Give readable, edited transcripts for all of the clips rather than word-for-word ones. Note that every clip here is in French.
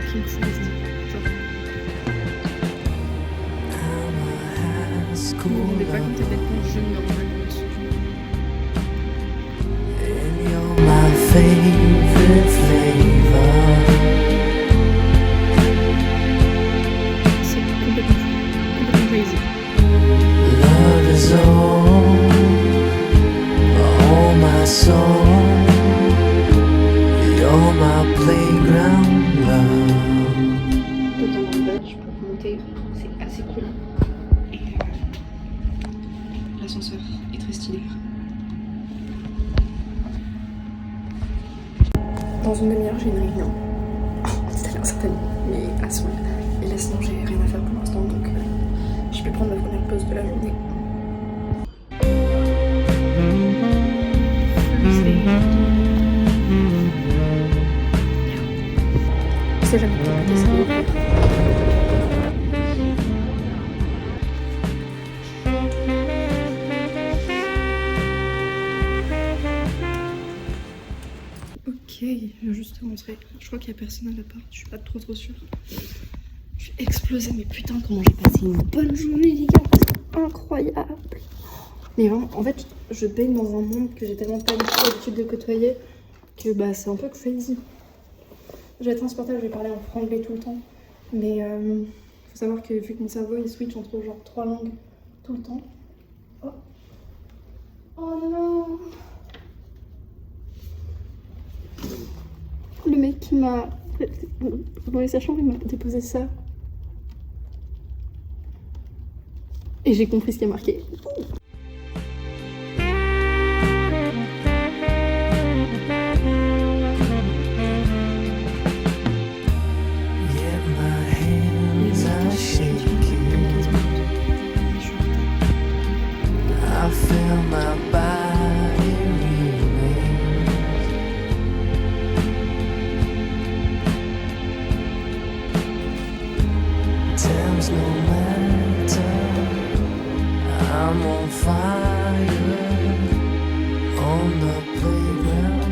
fucking crazy. Genre. Je me rendais pas compte à quel point je me rendais compte. My favorite flavor. C'est complètement crazy. Love is all my soul. You're my playground love. Dans le badge pour monter, c'est assez cool. Et l'ascenseur est très stylé. Dans une demi-heure, j'ai une réunion. C'est-à-dire certainement, mais à son. Et là, sinon, j'ai rien à faire pour l'instant, donc je vais prendre ma première pause de la journée. Je sais jamais quel ça va ouvrir. Ok, je vais juste te montrer. Je crois qu'il n'y a personne à l'appart, je suis pas trop sûre. Je vais exploser, mais putain, comment j'ai passé une bonne journée, les gars. Incroyable. Mais vraiment, en fait, je baigne dans un monde que j'ai tellement pas l'habitude de côtoyer que bah, c'est un peu crazy. Je vais être insupportable, je vais parler en franglais tout le temps. Mais faut savoir que vu que mon cerveau il switch entre genre 3 langues tout le temps. Oh, oh non. Le mec qui m'a dans sa chambre, il m'a déposé ça. Et j'ai compris ce qui est marqué. Yet my hands are shaking. I feel my body remains. Time's no matter. I'm on fire on the playground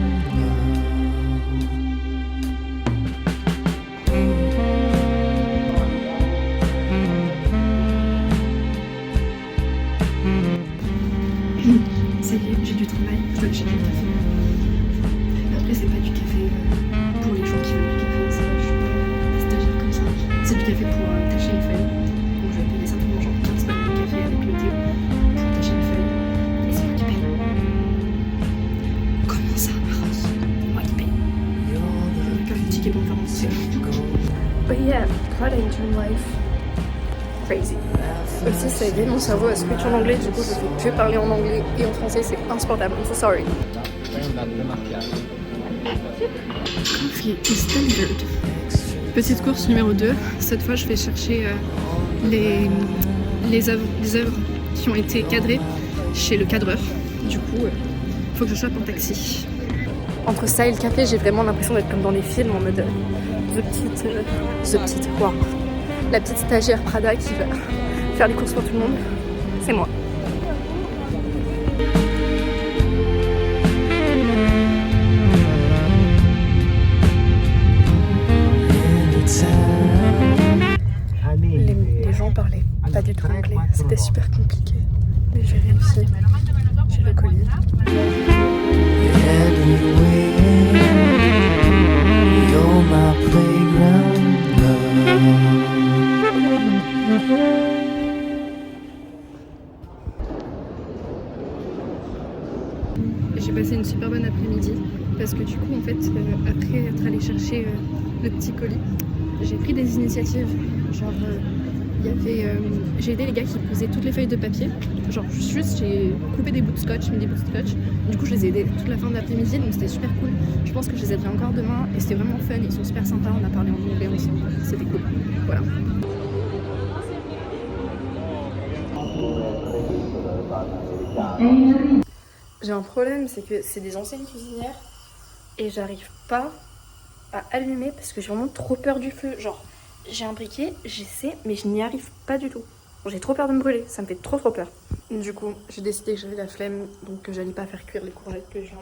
Ça y est, j'ai du travail, je dois acheter du café. Après, c'est pas du café pour les gens qui veulent du café, c'est pas des stagiaires comme ça. C'est du café pour tâcher une feuille. Donc je vais payer simplement genre 15 balles de café avec le thé pour tâcher une feuille. Et c'est moi qui paye. Comment ça, Rose? C'est moi qui paye. J'ai pas le ticket pour me faire rembourser. But yeah, what I do in life. Crazy. Aussi, ça aide mon cerveau à switch en anglais, du coup je fais que parler en anglais et en français, c'est insupportable. I'm so sorry. Coffee is standard. Petite course numéro 2. Cette fois, je vais chercher les œuvres qui ont été cadrées chez le cadreur. Du coup, faut que je chope un taxi. Entre ça et le café, j'ai vraiment l'impression d'être comme dans les films en mode wow. La petite stagiaire Prada qui va faire les courses pour tout le monde, c'est moi. Les gens parlaient pas du tout anglais, c'était super compliqué. Mais j'ai réussi, j'ai le colis. You're my playground love. J'ai passé une super bonne après-midi parce que du coup en fait après être allé chercher le petit colis, j'ai pris des initiatives. Genre j'ai aidé les gars qui posaient toutes les feuilles de papier. Genre juste j'ai coupé des bouts de scotch, mis des bouts de scotch. Du coup je les ai aidés toute la fin de l'après-midi, donc c'était super cool. Je pense que je les aiderai encore demain et c'était vraiment fun, ils sont super sympas, on a parlé en anglais ensemble, c'était cool. Voilà. J'ai un problème, c'est que c'est des anciennes cuisinières et j'arrive pas à allumer parce que j'ai vraiment trop peur du feu. Genre, j'ai un briquet, j'essaie, mais je n'y arrive pas du tout. J'ai trop peur de me brûler, ça me fait trop peur. Du coup, j'ai décidé que j'avais la flemme, donc que j'allais pas faire cuire les courgettes que je viens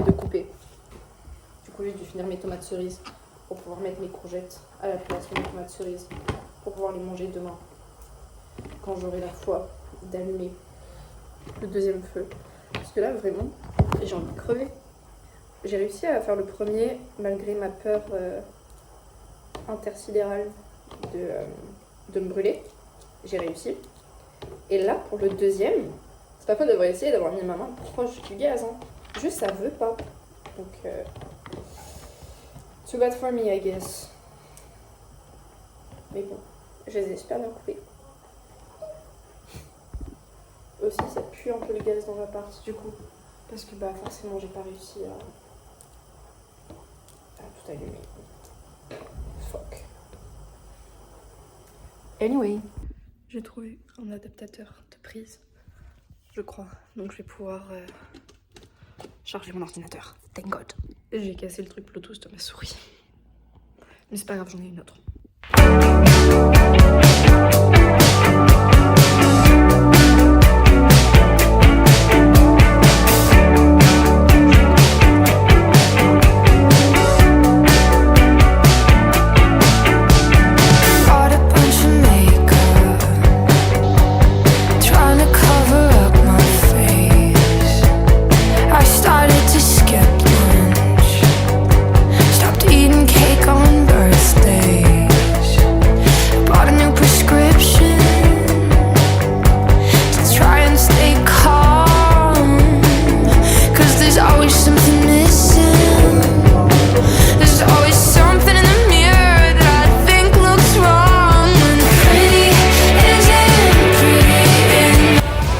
de couper. Du coup, j'ai dû finir mes tomates cerises pour pouvoir mettre mes courgettes à la place de mes tomates cerises pour pouvoir les manger demain quand j'aurai la foi d'allumer le deuxième feu. Parce que là, vraiment, j'ai envie de crever. J'ai réussi à faire le premier malgré ma peur intersidérale de me brûler. J'ai réussi. Et là, pour le deuxième, c'est pas quoi d'avoir essayé d'avoir mis ma main proche du gaz. Hein. Juste, ça veut pas. Donc, too bad for me, I guess. Mais bon, je les ai super bien coupés. Aussi, ça pue un peu le gaz dans l'appart, du coup. Parce que, bah, forcément, j'ai pas réussi à tout allumer. Fuck. Anyway, j'ai trouvé un adaptateur de prise, je crois. Donc, je vais pouvoir charger mon ordinateur. Thank God. J'ai cassé le truc Bluetooth de ma souris. Mais c'est pas grave, j'en ai une autre.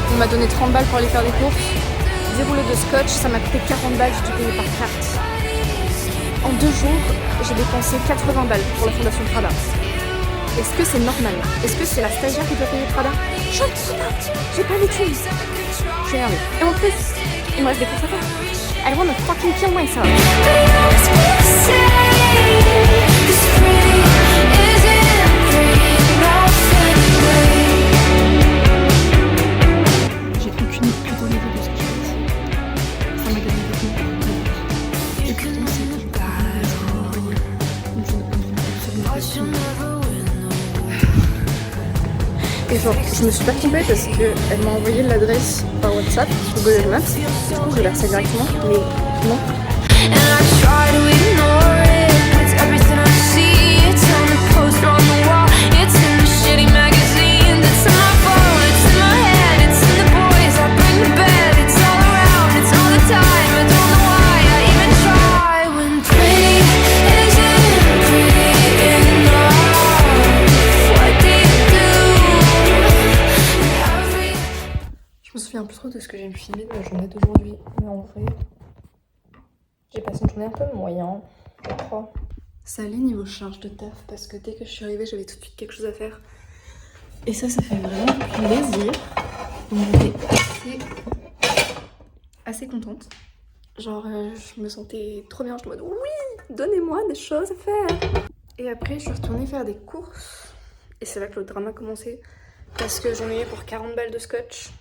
On m'a donné 30 balles pour aller faire des courses. 10 rouleaux de scotch, ça m'a coûté 40 balles, j'ai dû payer par carte. En 2 jours, j'ai dépensé 80 balles pour la fondation Prada. Est-ce que c'est normal? Est-ce que c'est la stagiaire qui doit payer Prada? Je ne sais pas, j'ai pas les thunes. Je suis énervée. Et en plus, il me reste des courses à faire. I wanna fucking kill myself. Et genre, je me suis pas trompée parce qu'elle m'a envoyé l'adresse par WhatsApp sur Google Maps. Du coup, j'ai versé directement, mais non. Je me souviens plus trop de ce que j'ai filmé de la journée d'aujourd'hui, mais en vrai, j'ai passé une journée un peu moyen, je crois. Ça allait niveau charge de taf parce que dès que je suis arrivée, j'avais tout de suite quelque chose à faire. Et ça fait vraiment plaisir. Donc j'étais assez contente. Genre, je me sentais trop bien, je me disais oui, donnez-moi des choses à faire. Et après, je suis retournée faire des courses. Et c'est là que le drama a commencé. Parce que j'en ai eu pour 40 balles de scotch.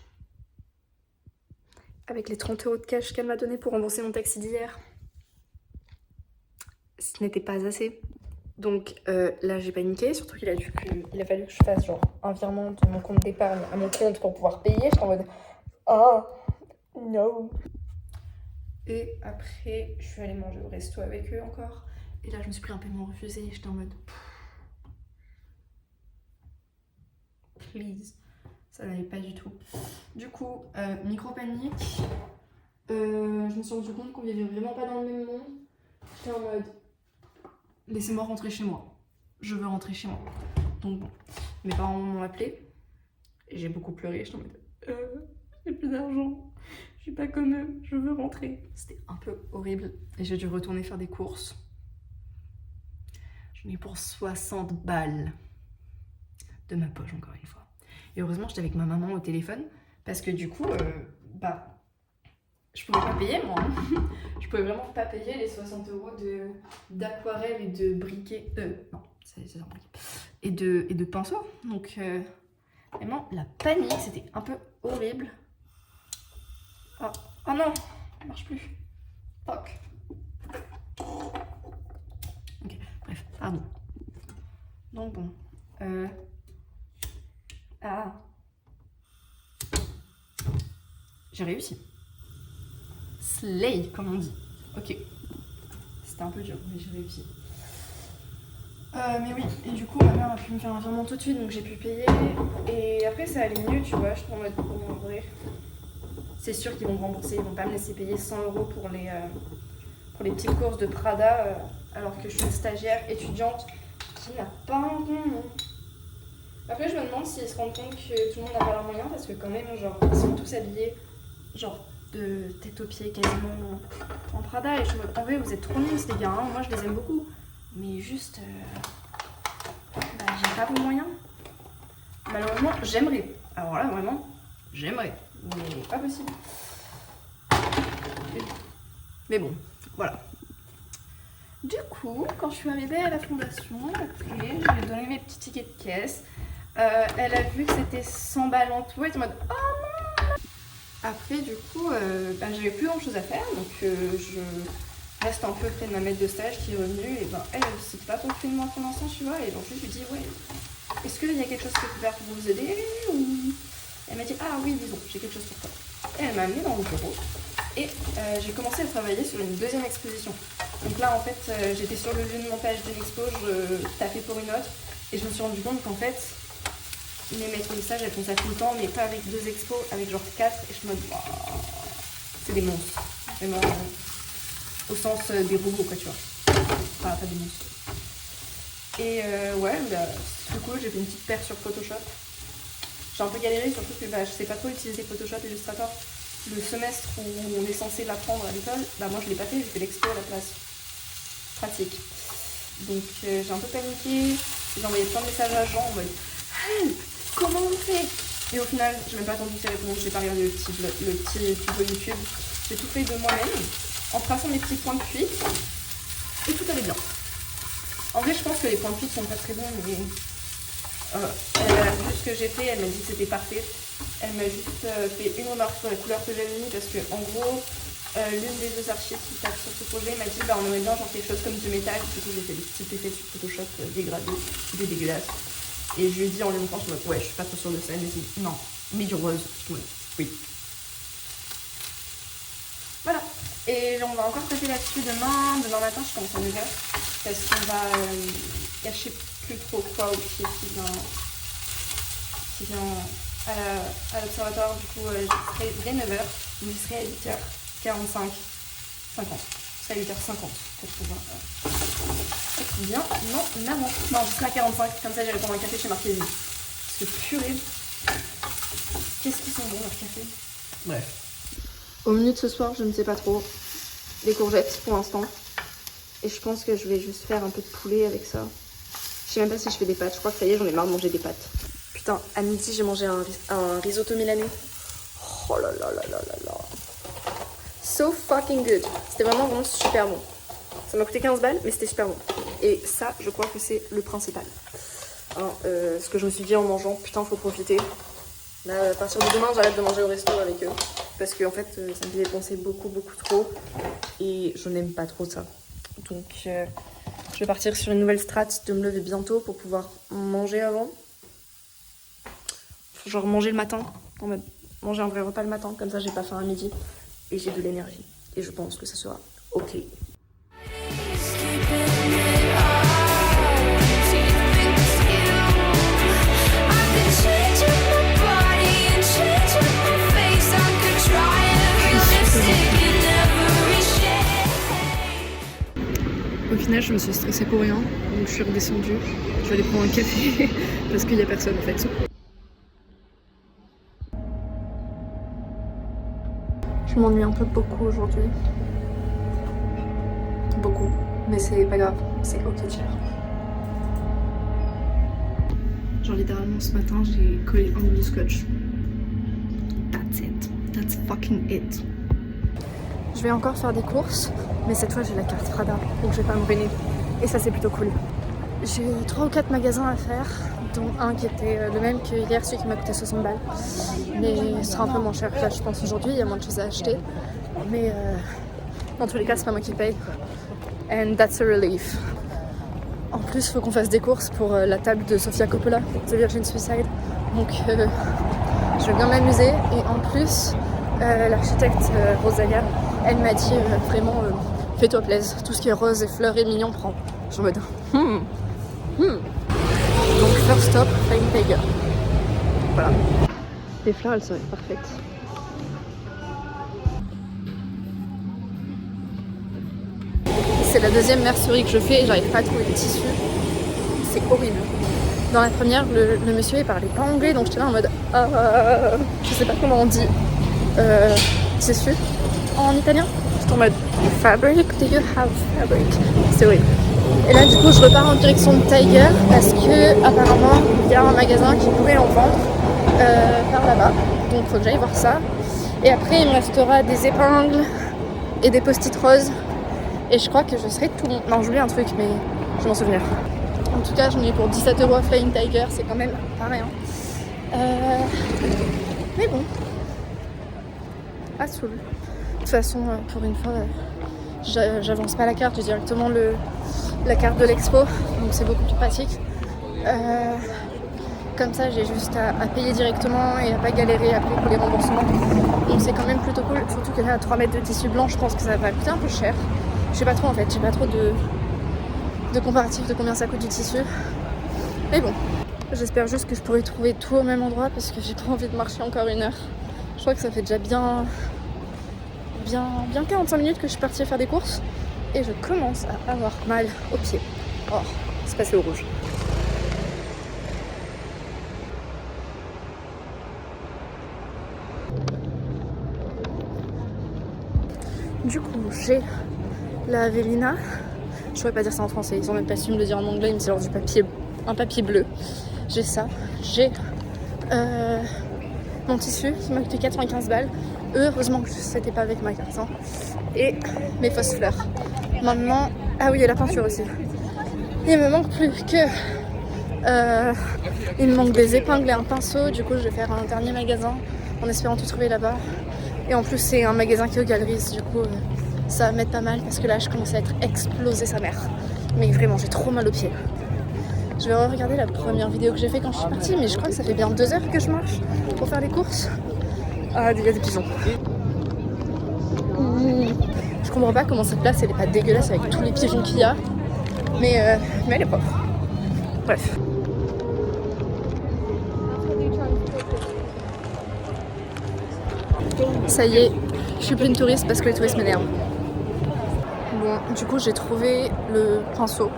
Avec les 30 € de cash qu'elle m'a donné pour rembourser mon taxi d'hier. Ce n'était pas assez. Donc là j'ai paniqué, surtout qu'il a fallu que je fasse genre un virement de mon compte d'épargne à mon compte pour pouvoir payer. J'étais en mode oh no. Et après je suis allée manger au resto avec eux encore. Et là je me suis pris un paiement refusé. J'étais en mode please. Ça n'allait pas du tout. Du coup, micro-panique. Je me suis rendu compte qu'on vivait vraiment pas dans le même monde. J'étais en mode laissez-moi rentrer chez moi. Je veux rentrer chez moi. Donc bon, mes parents m'ont appelé. Et j'ai beaucoup pleuré. J'étais en mode j'ai plus d'argent. Je suis pas comme eux. Je veux rentrer. C'était un peu horrible. Et j'ai dû retourner faire des courses. J'en ai pour 60 balles. De ma poche encore une fois. Et heureusement, j'étais avec ma maman au téléphone parce que du coup, je pouvais pas payer moi. Je pouvais vraiment pas payer les 60 € d'aquarelle et de briquet. Non, c'est un briquet. Et de pinceau. Donc, vraiment, la panique, c'était un peu horrible. Oh non, ça marche plus. Fuck. Ok, bref. Pardon. Donc bon. Ah. J'ai réussi. Slay, comme on dit. Ok. C'était un peu dur, mais j'ai réussi. Mais oui, et du coup, ma mère a pu me faire un virement tout de suite, donc j'ai pu payer. Et après, ça allait mieux, tu vois. Je suis en mode, bon, en vrai, c'est sûr qu'ils vont me rembourser. Ils vont pas me laisser payer 100 € pour les petites courses de Prada, alors que je suis une stagiaire étudiante qui n'a pas un rond. Après, je me demande s'ils se rendent compte que tout le monde n'a pas leurs moyens, parce que quand même, genre, ils sont tous habillés, genre, de tête aux pieds, quasiment en Prada. Et je me dis, en vrai, vous êtes trop nuls, les gars, hein. Moi, je les aime beaucoup. Mais juste, j'ai pas vos moyens. Malheureusement, j'aimerais. Alors là, vraiment, j'aimerais. Mais pas possible. Mais bon, voilà. Du coup, quand je suis arrivée à la fondation, ok, je lui ai donné mes petits tickets de caisse. Elle a vu que c'était 100 balles en tout. Elle était en mode, oh non. Après, du coup, j'avais plus grand chose à faire. Donc, je reste un peu près de ma maître de stage qui est revenue. Et elle, c'était pas trop de moi pour l'instant, tu vois. Et donc, je lui dis, ouais, est-ce qu'il y a quelque chose que je peux faire pour vous aider ou... Elle m'a dit, ah oui, disons, j'ai quelque chose pour toi. Et elle m'a amenée dans le bureau. Et j'ai commencé à travailler sur une deuxième exposition. Donc là, en fait, j'étais sur le lieu de montage d'une expo, je tapais pour une autre. Et je me suis rendu compte qu'en fait, mes maîtres de stage, elles font ça tout le temps, mais pas avec 2 expos, avec genre 4. Et je me dis, oh, c'est des monstres. Vraiment, au sens des robots, quoi, tu vois. Pas des monstres. Et ouais, c'est cool, j'ai fait une petite paire sur Photoshop. J'ai un peu galéré, surtout que je sais pas trop utiliser Photoshop et Illustrator. Le semestre où on est censé l'apprendre à l'école, moi je l'ai pas fait, j'ai fait l'expo à la place. Pratique. Donc j'ai un peu paniqué, j'ai envoyé plein de messages à Jean en mode hey, comment on fait? Et au final, j'ai même pas attendu ses réponses, j'ai pas regardé le petit tuto YouTube. J'ai tout fait de moi-même, en traçant mes petits points de fuite, et tout allait bien. En vrai, je pense que les points de fuite sont pas très bons, mais elle a vu ce que j'ai fait, elle m'a dit que c'était parfait. Elle m'a juste fait une remarque sur la couleur que j'avais mis parce que en gros, l'une des 2 archives qui tapent sur ce projet m'a dit on aurait bien genre quelque chose comme du métal. Du coup, j'ai fait des petits effets sur Photoshop dégradés, c'était dégueulasse. Et je lui ai dit en lui montrant, je me dis ouais, je suis pas trop sûre de ça. Elle m'a dit non, mais du rose. Je me dis oui. Voilà. Et on va encore taper là-dessus demain. Demain matin, je commence à 9h parce qu'on va cacher plus trop quoi au pied qui vient à l'observatoire. Du coup, je serai dès 9h, je serai à 8h45, 50. Je serai à 8h50 pour pouvoir être bien en avant. Non, je serai à 45, comme ça j'irai prendre un café chez Marquesi. Parce que purée, qu'est-ce qu'ils sont bons leurs cafés. Bref. Au menu de ce soir, je ne sais pas trop. Des courgettes pour l'instant. Et je pense que je vais juste faire un peu de poulet avec ça. Je sais même pas si je fais des pâtes. Je crois que ça y est, j'en ai marre de manger des pâtes. Putain, à midi, j'ai mangé un risotto milanais. Oh là là là là là là. So fucking good. C'était vraiment super bon. Ça m'a coûté 15 balles, mais c'était super bon. Et ça, je crois que c'est le principal. Hein, ce que je me suis dit en mangeant, putain, faut profiter. Là, à partir de demain, j'arrête de manger au resto avec eux. Parce qu'en fait, ça me fait dépenser beaucoup trop. Et je n'aime pas trop ça. Donc, je vais partir sur une nouvelle strate de me lever bientôt pour pouvoir manger avant. Genre manger le matin, en mode manger un vrai repas le matin, comme ça j'ai pas faim à midi et j'ai de l'énergie. Et je pense que ça sera ok. Au final, je me suis stressée pour rien, donc je suis redescendue. Je vais aller prendre un café parce qu'il n'y a personne en fait. Je m'ennuie un peu beaucoup aujourd'hui. Beaucoup. Mais c'est pas grave, c'est ok de faire. Genre littéralement ce matin j'ai collé un bout de scotch. That's it. That's fucking it. Je vais encore faire des courses, mais cette fois j'ai la carte Prada, donc je vais pas me ruiner. Et ça c'est plutôt cool. J'ai 3 ou 4 magasins à faire, dont un qui était le même que hier, celui qui m'a coûté 60 balles. Mais il sera un peu moins cher que là, je pense, aujourd'hui, il y a moins de choses à acheter. Mais dans tous les cas, c'est pas moi qui paye. And that's a relief. En plus, il faut qu'on fasse des courses pour la table de Sofia Coppola, The Virgin Suicide. Donc, je vais bien m'amuser. Et en plus, l'architecte Rosalia, elle m'a dit vraiment, fais-toi plaisir. Tout ce qui est rose et fleurs et mignon, prends. Je suis en mode, Donc, first stop, Flying Tiger. Voilà. Les fleurs, elles seraient parfaites. C'est la deuxième mercerie que je fais et j'arrive pas à trouver des tissus. C'est horrible. Dans la première, le monsieur il parlait pas anglais, donc j'étais là en mode je sais pas comment on dit tissu en italien. J'étais en mode fabric, do you have fabric? C'est horrible. Et là du coup je repars en direction de Tiger parce que apparemment il y a un magasin qui pourrait en vendre par là-bas. Donc faut que j'aille voir ça. Et après il me restera des épingles et des post-it roses. Et je crois que je serai tout bon. Non, j'oublie un truc, mais je vais m'en souvenir. En tout cas, j'en ai pour 17 € à Flying Tiger, c'est quand même pas rien. Mais bon, à Soul. De toute façon, pour une fois, j'avance pas la carte, j'ai directement la carte de l'expo, donc c'est beaucoup plus pratique. Comme ça, j'ai juste à payer directement et à pas galérer après pour les remboursements. Donc c'est quand même plutôt cool, surtout que là, à 3 mètres de tissu blanc, je pense que ça va coûter un peu cher. Je sais pas trop en fait, j'ai pas trop de comparatif de combien ça coûte du tissu. Mais bon, j'espère juste que je pourrai trouver tout au même endroit parce que j'ai pas envie de marcher encore 1 heure. Je crois que ça fait déjà bien 45 minutes que je suis partie faire des courses et je commence à avoir mal aux pieds. Oh, c'est passé au rouge. Du coup, j'ai la Avellina. Je pourrais pas dire ça en français, ils ont même pas su me le dire en anglais, mais c'est genre un papier bleu. J'ai ça. J'ai mon tissu qui m'a coûté 95 balles. Heureusement que c'était pas avec ma carte. Hein. Et mes fausses fleurs. Maintenant, ah oui, et la peinture aussi. Il me manque plus que il me manque des épingles et un pinceau. Du coup, je vais faire un dernier magasin en espérant tout trouver là-bas. Et en plus, c'est un magasin qui est aux galeries. Du coup, ça va m'être pas mal parce que là, je commence à être explosée sa mère. Mais vraiment, j'ai trop mal aux pieds. Je vais regarder la première vidéo que j'ai fait quand je suis partie, mais je crois que ça fait bien 2 heures que je marche pour faire les courses. Ah, il y a des pigeons. Je comprends pas comment cette place elle est pas dégueulasse avec tous les pigeons qu'il y a, mais elle est propre. Bref. Ça y est, je suis plus une touriste parce que les touristes m'énervent. Bon, du coup j'ai trouvé le pinceau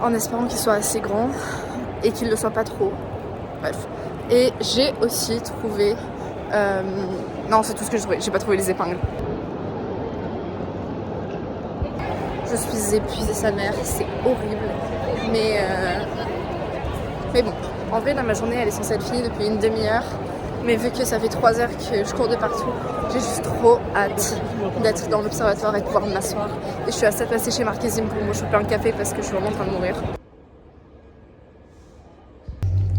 en espérant qu'il soit assez grand et qu'il ne le soit pas trop. Bref. Et j'ai aussi trouvé... Non, c'est tout ce que j'ai trouvé. J'ai pas trouvé les épingles. Je suis épuisée sa mère, c'est horrible. Mais bon, en vrai, là, ma journée, elle est censée être finie depuis une demi-heure. Mais vu que ça fait 3 heures que je cours de partout, j'ai juste trop hâte d'être dans l'observatoire et de pouvoir m'asseoir. Et je suis à 7 passée chez Marquezine pour me choper un café parce que je suis vraiment en train de mourir.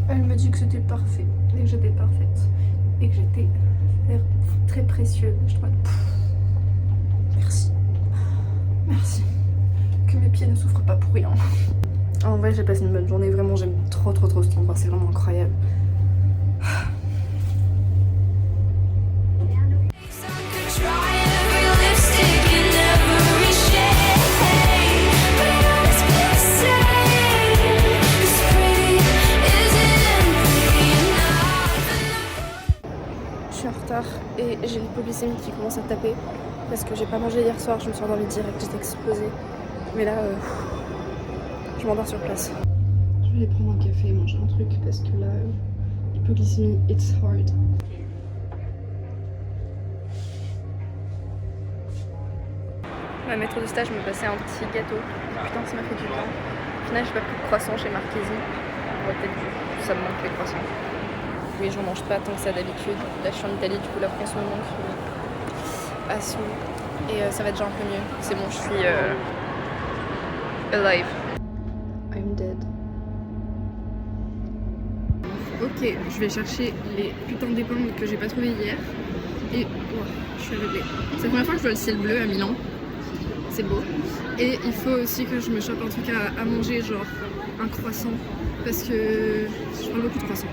Elle me dit que c'était parfait et que j'étais parfaite et que j'étais très précieuse. Je trouve merci. Merci. Que mes pieds ne souffrent pas pour rien. En vrai, j'ai passé une bonne journée. Vraiment, j'aime trop cet endroit. C'est vraiment incroyable. Je suis en retard et j'ai l'hypoglycémie qui commence à taper parce que j'ai pas mangé hier soir, je me suis endormie direct, j'étais explosée. Mais là, je m'endors sur place. Je vais aller prendre un café et manger un truc parce que là, l'hypoglycémie, it's hard. La maître de stage me passait un petit gâteau. Putain, ça m'a fait du bien. Au final, j'ai pas pris de croissant chez Marquezine. On va peut-être que ça me manque les croissants. Oui, j'en mange pas tant que ça d'habitude. Là, je suis en Italie, du coup, la France me manque à Soul. Et ça va déjà un peu mieux. C'est bon, je suis alive. I'm dead. Ok, je vais chercher les putains d'épingles que j'ai pas trouvées hier. Et oh, je suis aveuglée. C'est la première fois que je vois le ciel bleu à Milan. c'est beau. Et il faut aussi que je me chope un truc à manger, genre un croissant, parce que je prends beaucoup de croissants.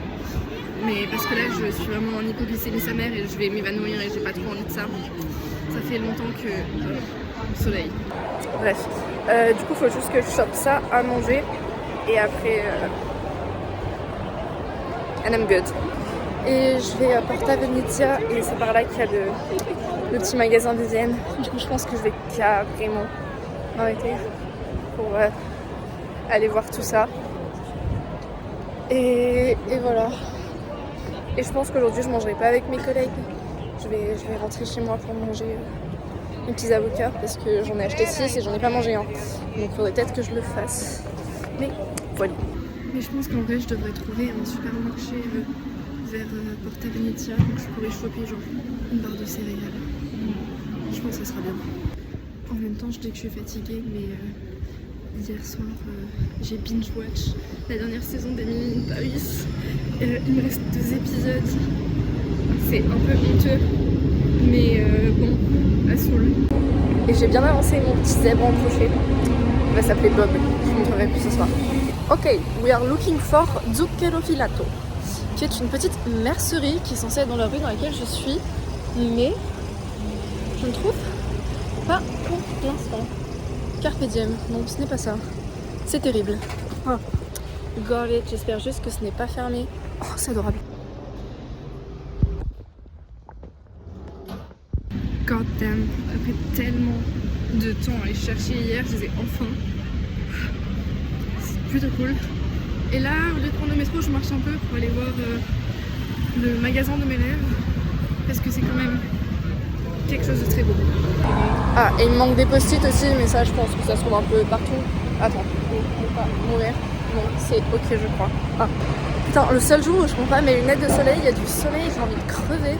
Mais parce que là je suis vraiment en hypoglycémie sa mère et je vais m'évanouir et j'ai pas trop envie de ça. Ça fait longtemps que soleil. Bref, du coup faut juste que je chope ça à manger et après and I'm good. Et je vais à Porta Venezia et c'est par là qu'il y a le petit magasin Vivienne. Du coup je pense que je vais carrément m'arrêter pour aller voir tout ça. Et voilà. Et je pense qu'aujourd'hui je mangerai pas avec mes collègues. Je vais rentrer chez moi pour manger mes petits avocats parce que j'en ai acheté 6 et j'en ai pas mangé un. Donc il faudrait peut-être que je le fasse. Mais voilà. Mais je pense qu'en vrai je devrais trouver un supermarché vers Porta Venezia. Donc je pourrais choper genre une barre de céréales. Je pense que ça sera bien. En même temps je dis que je suis fatiguée mais hier soir j'ai binge watch la dernière saison d'Emily in Paris. Il me reste 2 épisodes. C'est un peu honteux, mais bon, à Soul. Et j'ai bien avancé mon petit zèbre en crochet. Il va s'appeler Bob. Je vous montrerai plus ce soir. Ok, we are looking for Zucchero Filato, qui est une petite mercerie qui est censée être dans la rue dans laquelle je suis, mais je ne trouve pas pour l'instant. Carpe diem, non, ce n'est pas ça. C'est terrible. Ah. Got it, j'espère juste que ce n'est pas fermé. Oh, c'est adorable. God damn, après tellement de temps à les chercher hier, je les ai enfin. C'est plutôt cool. Et là, au lieu de prendre le métro, je marche un peu pour aller voir le magasin de mes rêves. Parce que c'est quand même quelque chose de très beau. Ah, et il me manque des post-it aussi, mais ça, je pense que ça se trouve un peu partout. Attends, je ne pas mourir. Non, c'est ok, je crois. Ah. Putain, le seul jour où je prends pas mes lunettes de soleil, il y a du soleil, j'ai envie de crever.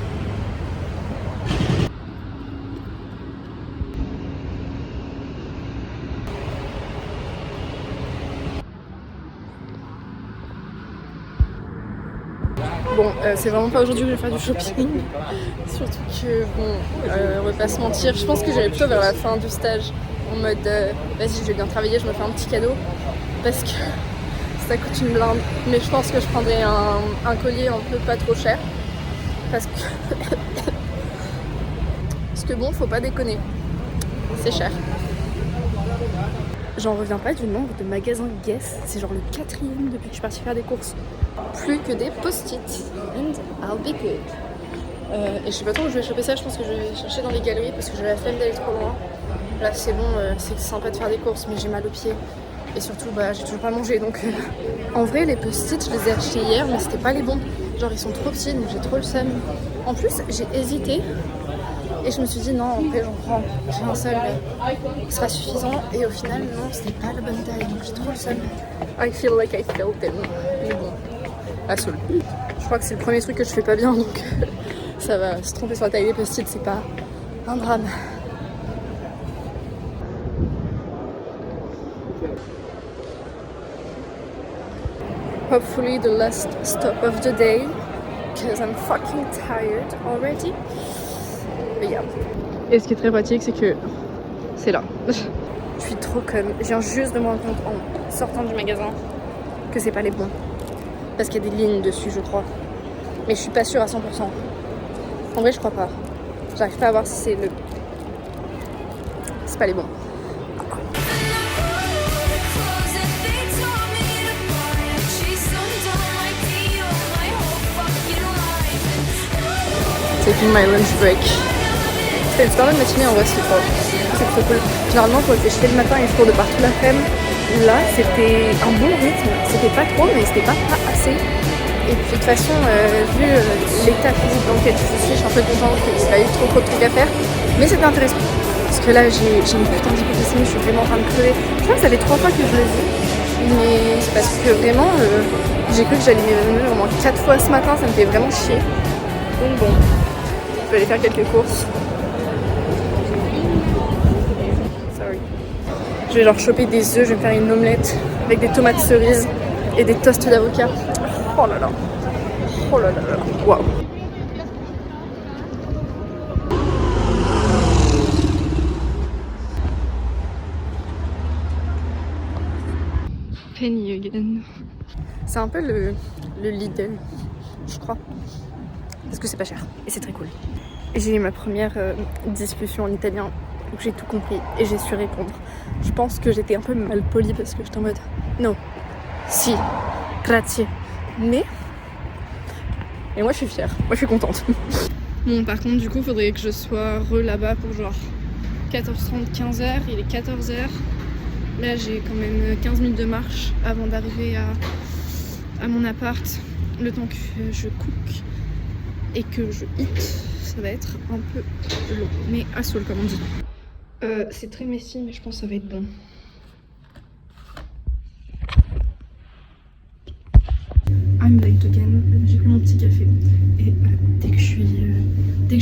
Bon, c'est vraiment pas aujourd'hui que je vais faire du shopping. Surtout que, bon, on va pas se mentir, je pense que j'irai plutôt vers la fin du stage. En mode, vas-y, je vais bien travailler, je me fais un petit cadeau. Parce que ça coûte une blinde. Mais je pense que je prendrai un collier un peu pas trop cher. Parce que bon, faut pas déconner. C'est cher. J'en reviens pas du nombre de magasins Guess. C'est genre le 4e depuis que je suis partie faire des courses. Plus que des post-it. And I'll be good. Et je sais pas trop où je vais choper ça. Je pense que je vais chercher dans les galeries parce que j'ai la flemme d'aller trop loin. Là c'est bon, c'est sympa de faire des courses mais j'ai mal aux pieds. Et surtout bah j'ai toujours pas mangé donc en vrai les post-it je les ai achetés hier mais c'était pas les bons. Genre ils sont trop petits donc j'ai trop le seum. En plus j'ai hésité et je me suis dit non en vrai j'en prends. J'ai un seul qui sera suffisant et au final non c'était pas la bonne taille donc j'ai trop le seum. I feel like I failed them. Mais bon, à Soul. Je crois que c'est le premier truc que je fais pas bien donc ça va, se tromper sur la taille des post-it c'est pas un drame. Hopefully the last stop of the day because I'm fucking tired already. But yeah. Et ce qui est très pratique c'est que c'est là. Je suis trop conne. Je viens juste de me rendre compte en sortant du magasin que c'est pas les bons. Parce qu'il y a des lignes dessus je crois. Mais je suis pas sûre à 100%. En vrai je crois pas. J'arrive pas à voir si c'est le... C'est pas les bons. Taking my lunch break. C'est une super bonne matinée en vrai, c'est trop cool. Généralement quand je fais chier le matin et je cours de partout l'après-midi, là c'était un bon rythme, c'était pas trop mais c'était pas assez. Et puis de toute façon, vu l'état physique dans lequel je suis un peu contente qu'il n'y ait pas eu trop de trucs à faire. Mais c'était intéressant. Parce que là j'ai une putain d'hypoglycémie, je suis vraiment en train de crever. Je crois que ça fait 3 fois que je le dis. Mais c'est parce que vraiment, j'ai cru que j'allais m'évanouir au moins 4 fois ce matin, ça me fait vraiment chier. Donc bon. Je vais aller faire quelques courses. Sorry. Je vais leur choper des œufs, je vais me faire une omelette avec des tomates cerises et des toasts d'avocat. Oh là là. Oh là là là. Waouh. again. C'est un peu le Lidl, je crois. Parce que c'est pas cher et c'est très cool. J'ai eu ma première discussion en italien où j'ai tout compris et j'ai su répondre. Je pense que j'étais un peu mal polie parce que j'étais en mode non, si, grazie. Mais moi je suis fière, moi je suis contente. Bon, par contre, du coup, faudrait que je sois là-bas pour genre 14h30, 15h. Il est 14h. Là, j'ai quand même 15 minutes de marche avant d'arriver à mon appart. Le temps que je cook et que je eat, ça va être un peu long. Mais à soul, comme on dit. C'est très messy, mais je pense que ça va être bon. I'm late again. J'ai pris mon petit café. Et dès que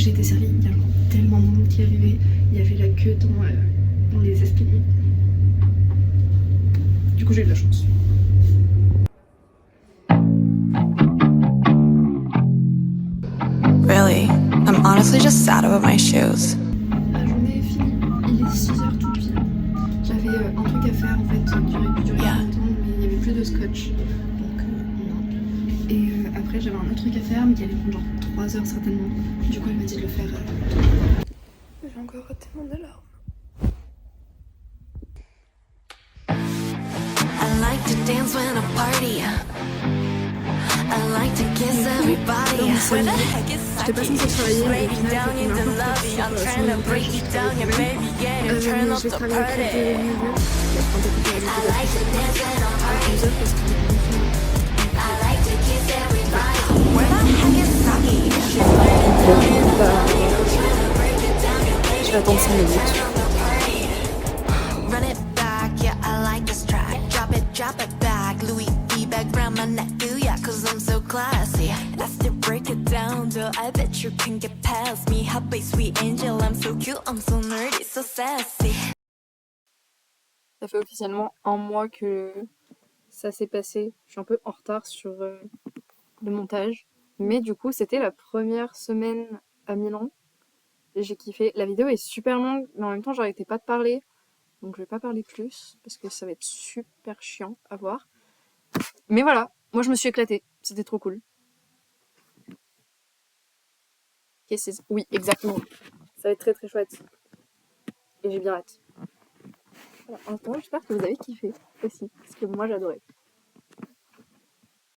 j'ai été servie, il y a encore tellement de monde qui est arrivé. Il y avait la queue dans les escaliers. Du coup, j'ai eu de la chance. Really, I'm honestly just sad about my shoes. La journée est finie. Il est 6h tout pile. J'avais un truc à faire en fait qui aurait pu durer longtemps, mais il n'y avait plus de scotch. Donc non. Et après, j'avais un autre truc à faire, mais qui allait prendre genre 3 heures certainement. Du coup, elle m'a dit de le faire. J'ai encore tellement de larmes. I like to dance when I party. I like to kiss everybody. Where the heck is J'étais pas censée travailler, mais breaking down in the lobby. I'm trying to break it down, yeah, baby, yeah, and turn up J'ai the travaillé party. près de 9h. I like to dance when I'm party. I like to kiss everybody. Where the heck is Saki? She's breaking down in the lobby. I'm trying to break it down, yeah, baby, Je vais attendre 5 yeah, minutes. turn up the party. Run it back, yeah, I like this track. Drop it back. Louis V bag round my neck, ooh yeah, cause I'm so classy. I still break it down, though I bet you can get past me. Happy sweet angel, I'm so cute, I'm so nerdy, so sassy. Ça fait officiellement 1 mois que ça s'est passé. Je suis un peu en retard sur le montage. Mais du coup, c'était la première semaine à Milan. Et j'ai kiffé. La vidéo est super longue, mais en même temps, j'arrêtais pas de parler. Donc je vais pas parler plus, parce que ça va être super chiant à voir. Mais voilà, moi je me suis éclatée. C'était trop cool. Kisses. Oui, exactement. Ça va être très très chouette. Et j'ai bien hâte. Voilà, en ce moment, j'espère que vous avez kiffé aussi. Parce que moi, j'ai adoré.